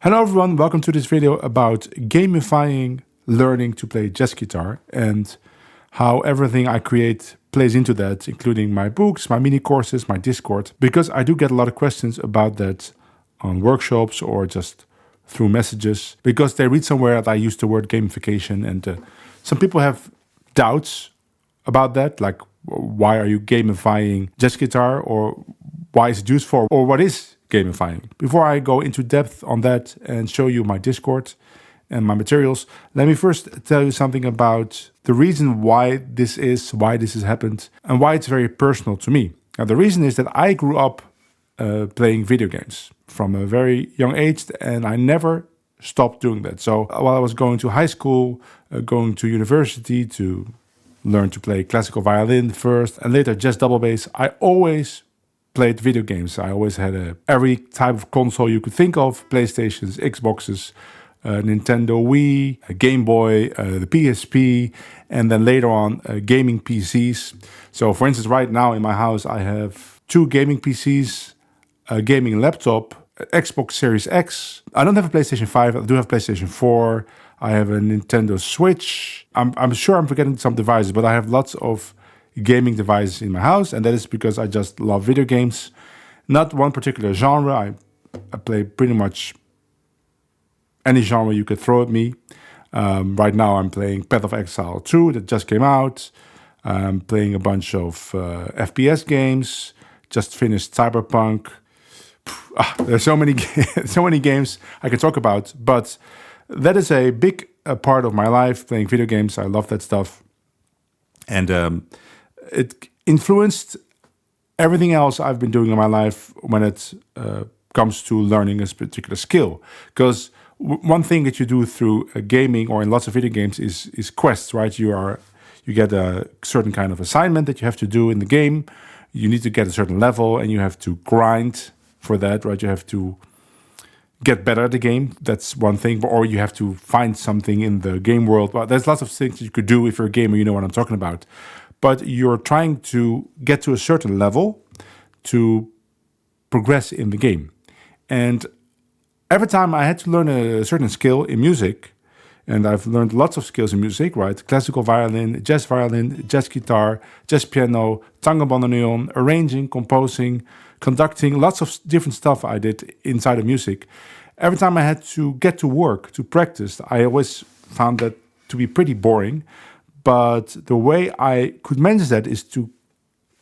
Hello everyone, welcome to this video about gamifying learning to play jazz guitar and how everything I create plays into that, including my books, my mini courses, my Discord, because I do get a lot of questions about that on workshops or just through messages, because they read somewhere that I use the word gamification, and some people have doubts about that, like why are you gamifying jazz guitar, or why is it used for, or what is gamifying? Before I go into depth on that and show you my Discord and my materials, let me first tell you something about the reason why this has happened, and why it's very personal to me. Now, the reason is that I grew up playing video games from a very young age, and I never stopped doing that. So while I was going to high school, going to university to learn to play classical violin first, and later jazz double bass, I always played video games. I always had every type of console you could think of: PlayStations, Xboxes, Nintendo Wii, a Game Boy, the PSP, and then later on gaming PCs. So for instance, right now in my house I have 2 gaming PCs, a gaming laptop, Xbox Series X. I don't have a PlayStation 5, I do have PlayStation 4, I have a Nintendo Switch. I'm sure I'm forgetting some devices, but I have lots of gaming devices in my house, and that is because I just love video games. Not one particular genre. I play pretty much any genre you could throw at me. Right now I'm playing Path of Exile 2 that just came out. I'm playing a bunch of FPS games. Just finished Cyberpunk. There's so many so many games I can talk about, but that is a big part of my life, playing video games. I love that stuff, and it influenced everything else I've been doing in my life when it comes to learning a particular skill. Because one thing that you do through gaming or in lots of video games is quests, right? You get a certain kind of assignment that you have to do in the game. You need to get a certain level, and you have to grind for that, right? You have to get better at the game. That's one thing. Or you have to find something in the game world. Well, there's lots of things you could do if you're a gamer. You know what I'm talking about. But you're trying to get to a certain level to progress in the game. And every time I had to learn a certain skill in music, and I've learned lots of skills in music, right? Classical violin, jazz guitar, jazz piano, tango bandoneon, arranging, composing, conducting, lots of different stuff I did inside of music. Every time I had to get to work, to practice, I always found that to be pretty boring. But the way I could manage that is to,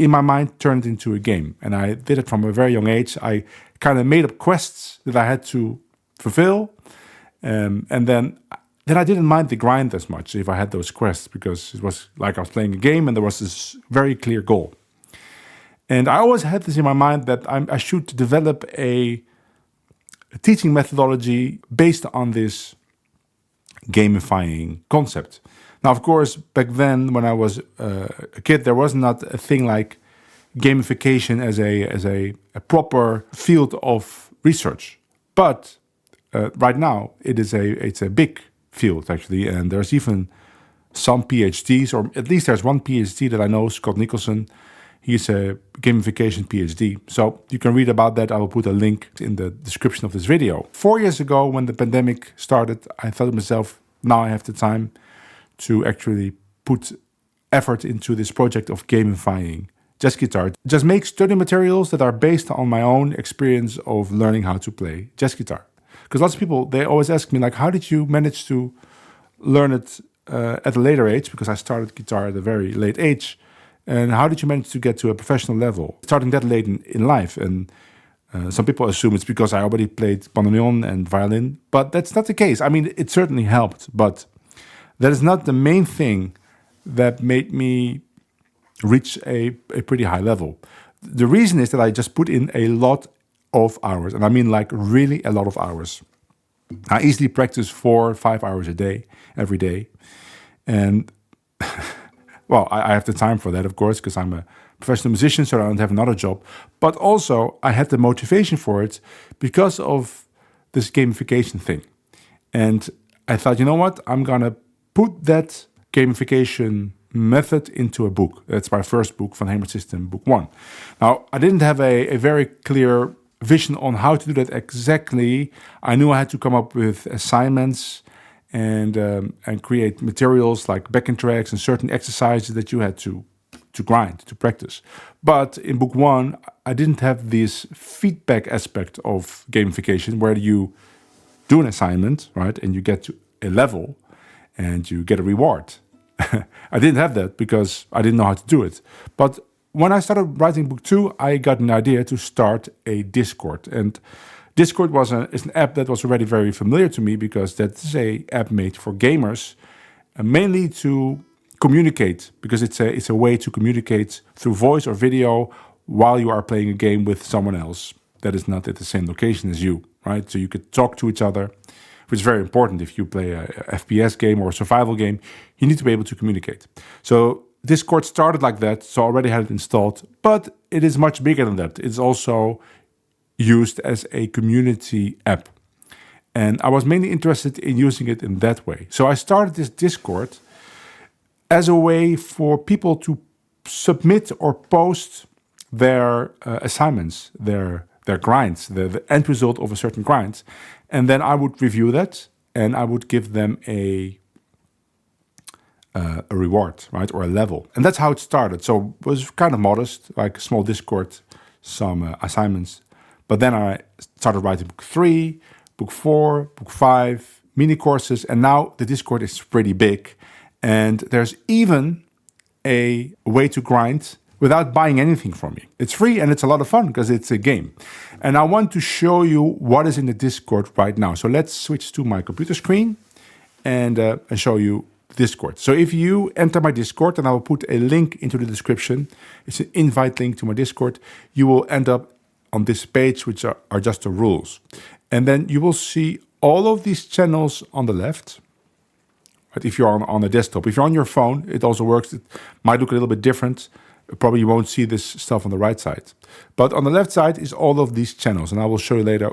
in my mind, turn it into a game. And I did it from a very young age. I kind of made up quests that I had to fulfill. And then I didn't mind the grind as much if I had those quests, because it was like I was playing a game and there was this very clear goal. And I always had this in my mind that I should develop a teaching methodology based on this gamifying concept. Now, of course, back then when I was a kid, there was not a thing like gamification as a proper field of research. But right now, it's a big field, actually, and there's even some PhDs, or at least there's one PhD that I know, Scott Nicholson. He's a gamification PhD. So you can read about that. I will put a link in the description of this video. 4 years ago, when the pandemic started, I thought to myself, now I have the time to actually put effort into this project of gamifying jazz guitar. Just make study materials that are based on my own experience of learning how to play jazz guitar. Because lots of people, they always ask me, like, how did you manage to learn it at a later age? Because I started guitar at a very late age. And how did you manage to get to a professional level, starting that late in life? And Some people assume it's because I already played bandoneon and violin, but that's not the case. I mean, it certainly helped, but that is not the main thing that made me reach a pretty high level. The reason is that I just put in a lot of hours, and I mean like really a lot of hours. I easily practice 4 or 5 hours a day, every day. And well, I have the time for that, of course, because I'm a professional musician, so I don't have another job. But also, I had the motivation for it because of this gamification thing. And I thought, you know what? I'm going to put that gamification method into a book. That's my first book, Van Hemert System, book 1. Now, I didn't have a very clear vision on how to do that exactly. I knew I had to come up with assignments and create materials like backing tracks and certain exercises that you had to grind, to practice. But in book 1, I didn't have this feedback aspect of gamification where you do an assignment, right, and you get to a level and you get a reward. I didn't have that because I didn't know how to do it. But when I started writing book 2, I got an idea to start a Discord. And Discord is an app that was already very familiar to me because that's an app made for gamers, mainly to communicate, because it's a way to communicate through voice or video while you are playing a game with someone else that is not at the same location as you, right? So you could talk to each other, which is very important. If you play a FPS game or a survival game, you need to be able to communicate. So Discord started like that, so I already had it installed, but it is much bigger than that. It's also used as a community app. And I was mainly interested in using it in that way. So I started this Discord as a way for people to submit or post their assignments, their grinds, the end result of a certain grind. And then I would review that and I would give them a reward, right, or a level. And that's how it started. So it was kind of modest, like a small Discord, some assignments. But then I started writing book 3, book 4, book 5, mini courses. And now the Discord is pretty big. And there's even a way to grind without buying anything from me. It's free and it's a lot of fun because it's a game. And I want to show you what is in the Discord right now. So let's switch to my computer screen and show you Discord. So if you enter my Discord, and I will put a link into the description, it's an invite link to my Discord, you will end up on this page, which are just the rules. And then you will see all of these channels on the left. But if you're on a desktop, if you're on your phone, it also works. It might look a little bit different. Probably you won't see this stuff on the right side. But on the left side is all of these channels, and I will show you later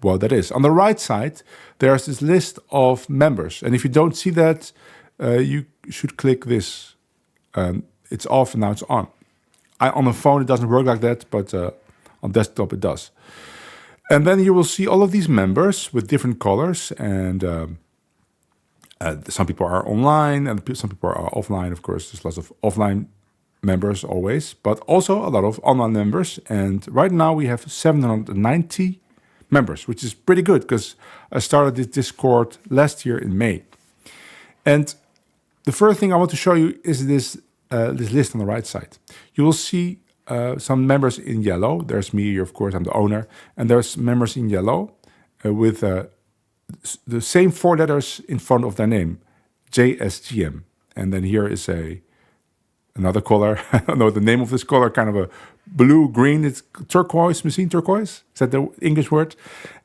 what that is. On the right side, there's this list of members. And if you don't see that, you should click this. It's off and now it's on. On a phone, it doesn't work like that, but on desktop, it does. And then you will see all of these members with different colors, and some people are online and some people are offline. Of course, there's lots of offline members always, but also a lot of online members. And right now we have 790 members, which is pretty good because I started this Discord last year in May. And the first thing I want to show you is this list on the right side. You will see some members in yellow. There's me, of course, I'm the owner. And there's members in yellow with the same 4 letters in front of their name, JSGM. And then here is another color. I don't know the name of this color, kind of a blue-green. It's turquoise, machine turquoise. Is that the English word?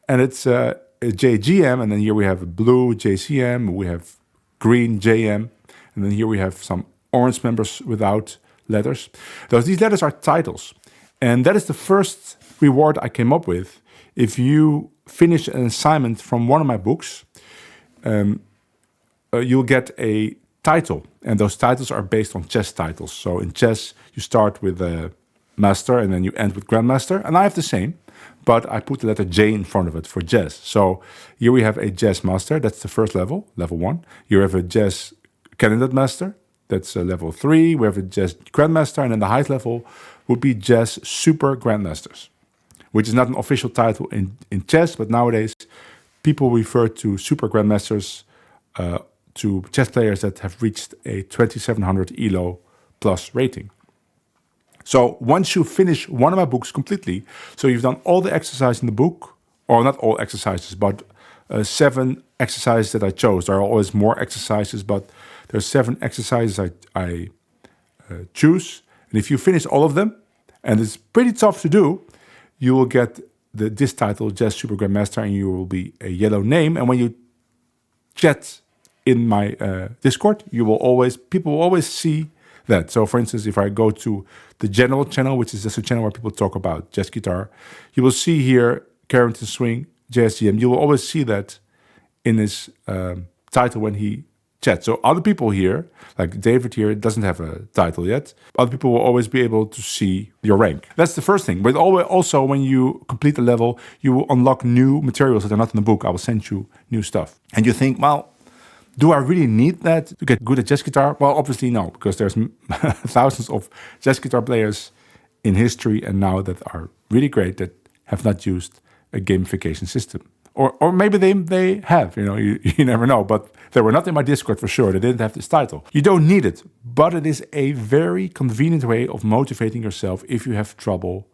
And it's a JGM. And then here we have a blue JCM. We have green JM. And then here we have some orange members without letters. These letters are titles. And that is the first reward I came up with. If you finish an assignment from one of my books, you'll get a title. And those titles are based on chess titles. So in chess, you start with a master and then you end with grandmaster. And I have the same, but I put the letter J in front of it for jazz. So here we have a jazz master. That's the first level, level 1. Here we have a jazz candidate master. That's level 3. We have a jazz grandmaster. And then the highest level would be jazz super grandmasters, which is not an official title in chess, but nowadays people refer to super grandmasters to chess players that have reached a 2700 ELO plus rating. So once you finish one of my books completely, so you've done all the exercises in the book, or not all exercises, but 7 exercises that I chose. There are always more exercises, but there's 7 exercises I choose. And if you finish all of them, and it's pretty tough to do, you will get this title, Jazz Super Grandmaster, and you will be a yellow name. And when you chat in my Discord, people will always see that. So for instance, if I go to the general channel, which is just a channel where people talk about jazz guitar, you will see here Carrington Swing JSGM. You will always see that in his title when he chats. So other people here, like David here, doesn't have a title yet. Other people will always be able to see your rank. That's the first thing. But also when you complete the level, you will unlock new materials that are not in the book. I will send you new stuff. And you think, well, do I really need that to get good at jazz guitar? Well, obviously no, because there's thousands of jazz guitar players in history and now that are really great that have not used a gamification system. Or maybe they have, you never know. But they were not in my Discord for sure. They didn't have this title. You don't need it, but it is a very convenient way of motivating yourself if you have trouble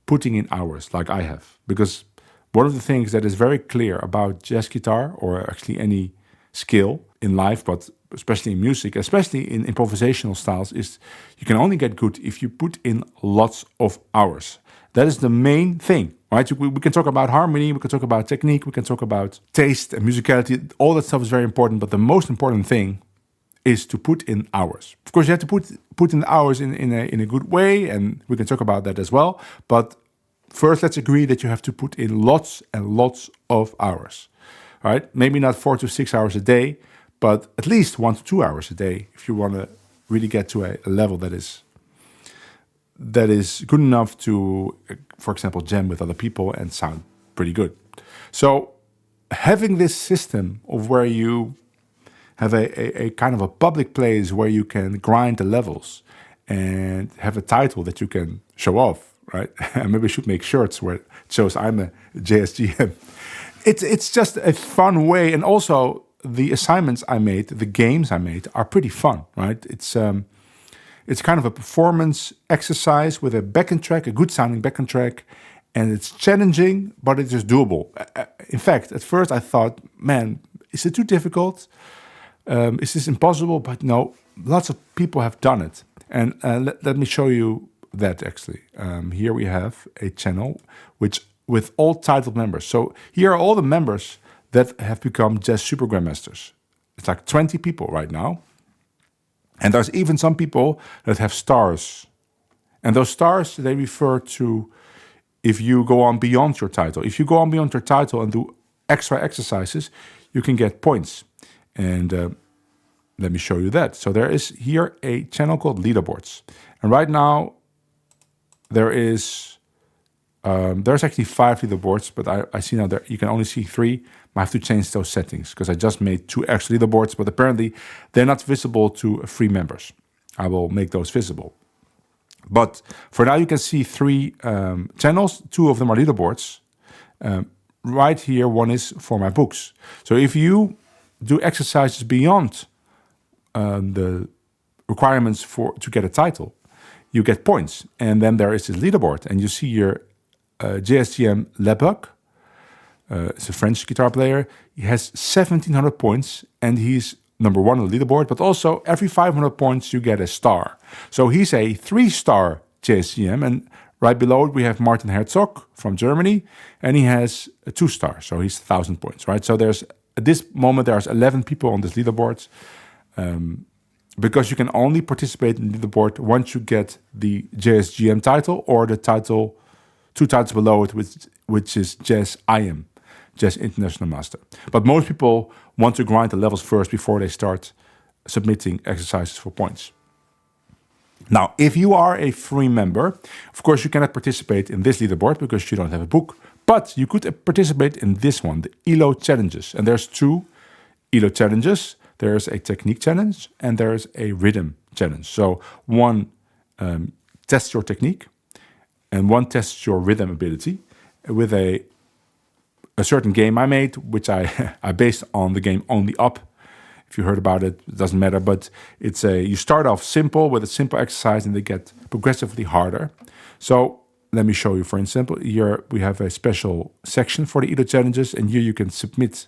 putting in hours like I have. Because one of the things that is very clear about jazz guitar, or actually any skill in life, but especially in music, especially in improvisational styles, is you can only get good if you put in lots of hours. That is the main thing, right? We can talk about harmony, we can talk about technique, we can talk about taste and musicality. All that stuff is very important, but the most important thing is to put in hours. Of course, you have to put in hours in a good way, and we can talk about that as well. But first, let's agree that you have to put in lots and lots of hours, right? Maybe not 4 to 6 hours a day, but at least 1 to 2 hours a day if you want to really get to a level that is good enough to, for example, jam with other people and sound pretty good. So having this system of where you have a kind of a public place where you can grind the levels and have a title that you can show off, right? And maybe we should make shirts where it shows I'm a JSGM. It's just a fun way, and also the assignments I made, the games I made, are pretty fun, right? It's kind of a performance exercise with a backing track, a good sounding backing track, and it's challenging, but it is doable. In fact, at first I thought, man, is it too difficult? Is this impossible? But no, lots of people have done it. And let me show you that actually. Here we have a channel with all titled members. So here are all the members that have become Jazz Super Grandmasters. It's like 20 people right now. And there's even some people that have stars. And those stars, they refer to if you go on beyond your title. If you go on beyond your title and do extra exercises, you can get points. And let me show you that. So there is here a channel called Leaderboards. And right now, there's actually 5 leaderboards, but I see now that you can only see 3. I have to change those settings because I just made 2 extra leaderboards, but apparently they're not visible to free members. I will make those visible. But for now, you can see 3 channels. 2 of them are leaderboards. Right here, one is for my books. So if you do exercises beyond the requirements to get a title, you get points. And then there is this leaderboard, and you see here JSGM Lebuck. It's a French guitar player. He has 1,700 points, and he's number 1 on the leaderboard. But also, every 500 points, you get a star. So he's a 3-star JSGM. And right below it, we have Martin Herzog from Germany, and he has a 2-star. So he's 1,000 points, right? So at this moment, there's 11 people on this leaderboard. Because you can only participate in the leaderboard once you get the JSGM title or the title, 2 titles below it, which is Jazz IM, Jazz International Master. But most people want to grind the levels first before they start submitting exercises for points. Now, if you are a free member, of course, you cannot participate in this leaderboard because you don't have a book, but you could participate in this one, the ELO challenges. And there's 2 ELO challenges. There's a technique challenge and there's a rhythm challenge. So one tests your technique and one tests your rhythm ability with a certain game I made, which I based on the game Only Up. If you heard about it, it doesn't matter. But you start off simple with a simple exercise, and they get progressively harder. So let me show you. For example, here we have a special section for the EDO challenges, and here you can submit.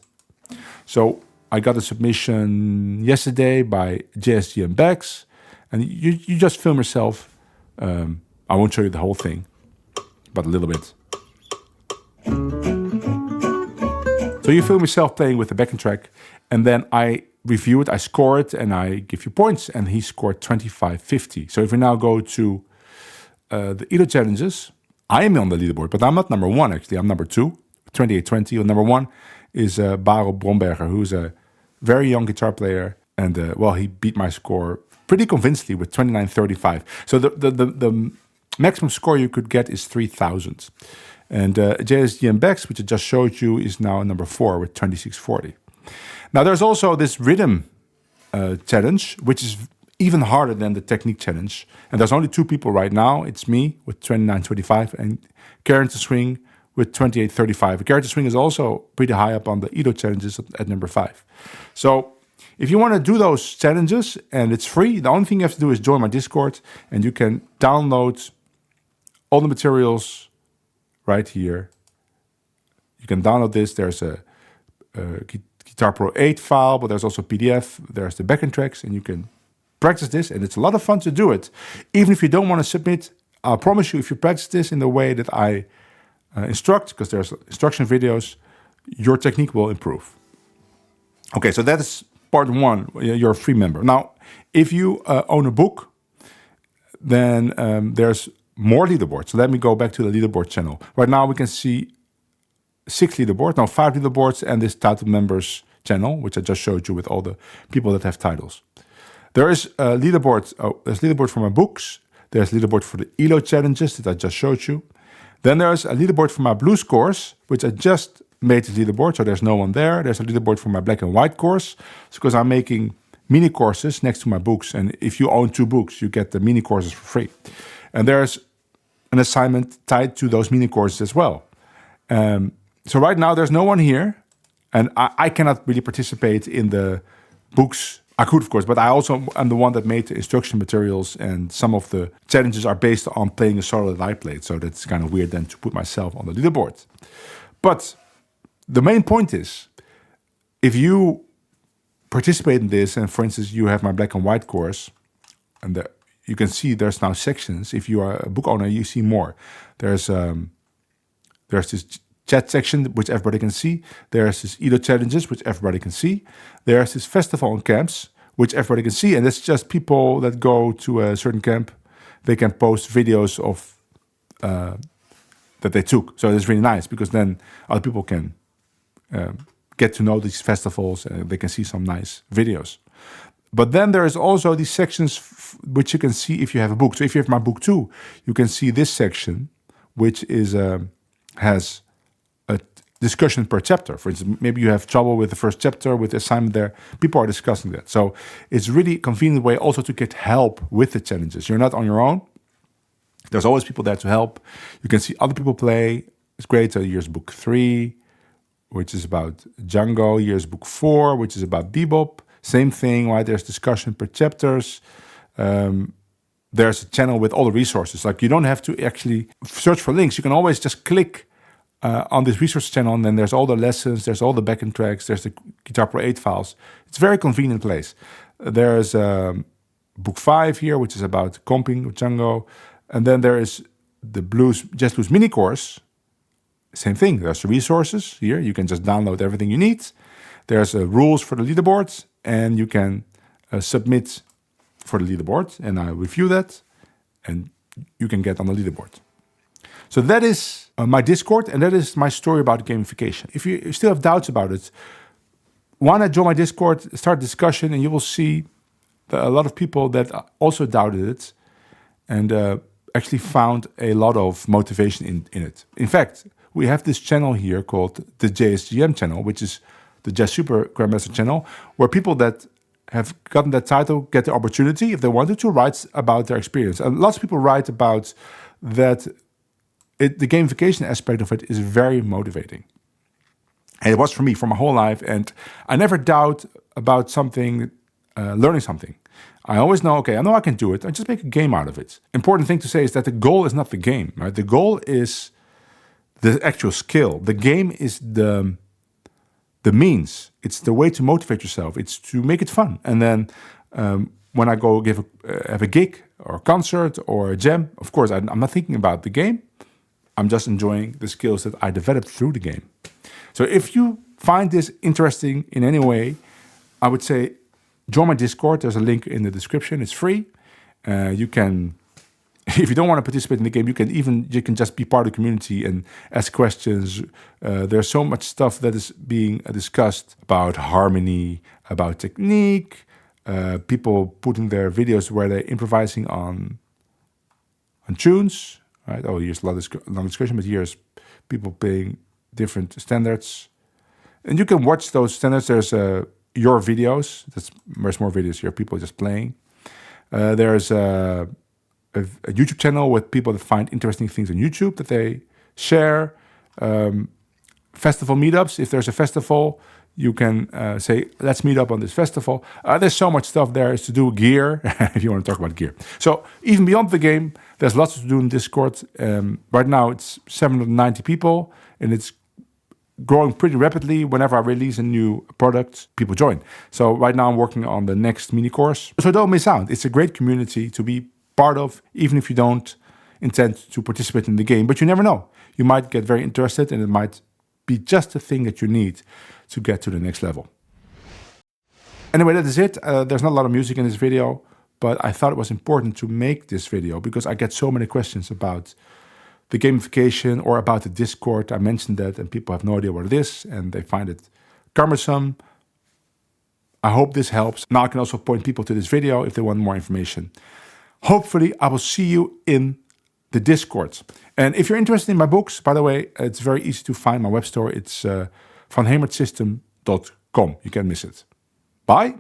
So I got a submission yesterday by JSGM Bags, and you just film yourself. I won't show you the whole thing, but a little bit. So you film yourself playing with the backing track, and then I review it, I score it, and I give you points. And he scored 25.50. So if we now go to the EDO challenges, I am on the leaderboard, but I'm not number one, actually. I'm number 2, 28.20. Number 1 is Baro Bromberger, who's a very young guitar player. And, he beat my score pretty convincingly with 29.35. So the maximum score you could get is 3,000. And JSGM Bex, which I just showed you, is now number 4 with 26.40. Now there's also this rhythm challenge, which is even harder than the technique challenge. And there's only 2 people right now. It's me with 29.25 and Karen to Swing with 28.35. Karen to Swing is also pretty high up on the EDO challenges at number 5. So if you want to do those challenges and it's free, the only thing you have to do is join my Discord, and you can download all the materials right here. You can download this. There's a Guitar Pro 8 file, but there's also PDF. There's the backing tracks, and you can practice this, and it's a lot of fun to do it. Even if you don't want to submit, I promise you, if you practice this in the way that I instruct, because there's instruction videos, your technique will improve. Okay, so that is part 1. You're a free member. Now, if you own a book, then there's more leaderboards. So let me go back to the leaderboard channel. Right now we can see 5 leaderboards, and this title members channel, which I just showed you with all the people that have titles. There is a leaderboard. There's leaderboard for my books. There's leaderboard for the ELO challenges that I just showed you. Then there's a leaderboard for my blues course, which I just made the leaderboard, so there's no one there. There's a leaderboard for my black and white course. It's because I'm making mini courses next to my books. And if you own 2 books, you get the mini courses for free. And there's an assignment tied to those mini courses as well. So right now there's no one here, and I cannot really participate in the books. I could, of course, but I also am the one that made the instruction materials, and some of the challenges are based on playing a solo that I played. So that's kind of weird then to put myself on the leaderboard. But the main point is, if you participate in this, and for instance, you have my black and white course, and you can see there's now sections. If you are a book owner, you see more. There's this chat section, which everybody can see. There's this EDO challenges, which everybody can see. There's this festival and camps, which everybody can see. And it's just people that go to a certain camp. They can post videos of that they took. So it's really nice, because then other people can get to know these festivals, and they can see some nice videos. But then there is also these sections which you can see if you have a book. So if you have my book 2, you can see this section, which is has a discussion per chapter. For instance, maybe you have trouble with the first chapter, with the assignment there. People are discussing that. So it's really a convenient way also to get help with the challenges. You're not on your own. There's always people there to help. You can see other people play. It's great. So here's book 3, which is about Django. Here's book 4, which is about bebop. Same thing, right? There's discussion per chapters. There's a channel with all the resources. Like, you don't have to actually search for links. You can always just click on this resource channel, and then there's all the lessons, there's all the backing tracks, there's the Guitar Pro 8 files. It's a very convenient place. There's book 5 here, which is about comping with Django. And then there is the Jazz Blues mini course. Same thing. There's the resources here. You can just download everything you need. There's rules for the leaderboards, and you can submit for the leaderboard, and I review that, and you can get on the leaderboard. So that is my Discord, and that is my story about gamification. If you still have doubts about it, why not join my Discord, start a discussion, and you will see a lot of people that also doubted it and actually found a lot of motivation in it. In fact, we have this channel here called the JSGM channel, which is the Jazz Super Grandmaster channel, where people that have gotten that title get the opportunity, if they wanted to, write about their experience. And lots of people write about that. The gamification aspect of it is very motivating. And it was for me for my whole life. And I never doubt about something, learning something. I always know, okay, I know I can do it. I just make a game out of it. Important thing to say is that the goal is not the game, right? The goal is the actual skill. The game is the means. It's the way to motivate yourself. It's to make it fun. And then when I go have a gig or a concert or a jam, of course, I'm not thinking about the game. I'm just enjoying the skills that I developed through the game. So if you find this interesting in any way, I would say join my Discord. There's a link in the description. It's free. You can, if you don't want to participate in the game, you can just be part of the community and ask questions. There's so much stuff that is being discussed about harmony, about technique, people putting their videos where they're improvising on tunes. Right? Oh, here's a long discussion, but here's people playing different standards. And you can watch those standards. There's your videos. There's more videos here, people just playing. There's a YouTube channel with people that find interesting things on YouTube that they share. Festival meetups. If there's a festival, you can say, let's meet up on this festival. There's so much stuff there is to do. Gear, if you want to talk about gear. So even beyond the game, there's lots to do in Discord. Right now it's 790 people, and it's growing pretty rapidly. Whenever I release a new product, people join. So right now I'm working on the next mini course. So don't miss out. It's a great community to be part of, even if you don't intend to participate in the game. But you never know. You might get very interested, and it might be just the thing that you need to get to the next level. Anyway, that is it. There's not a lot of music in this video, but I thought it was important to make this video because I get so many questions about the gamification or about the Discord. I mentioned that and people have no idea what it is and they find it cumbersome. I hope this helps. Now I can also point people to this video if they want more information. Hopefully I will see you in the Discord. And if you're interested in my books, by the way, it's very easy to find my web store. It's van-hemertsystem.com. You can't miss it. Bye.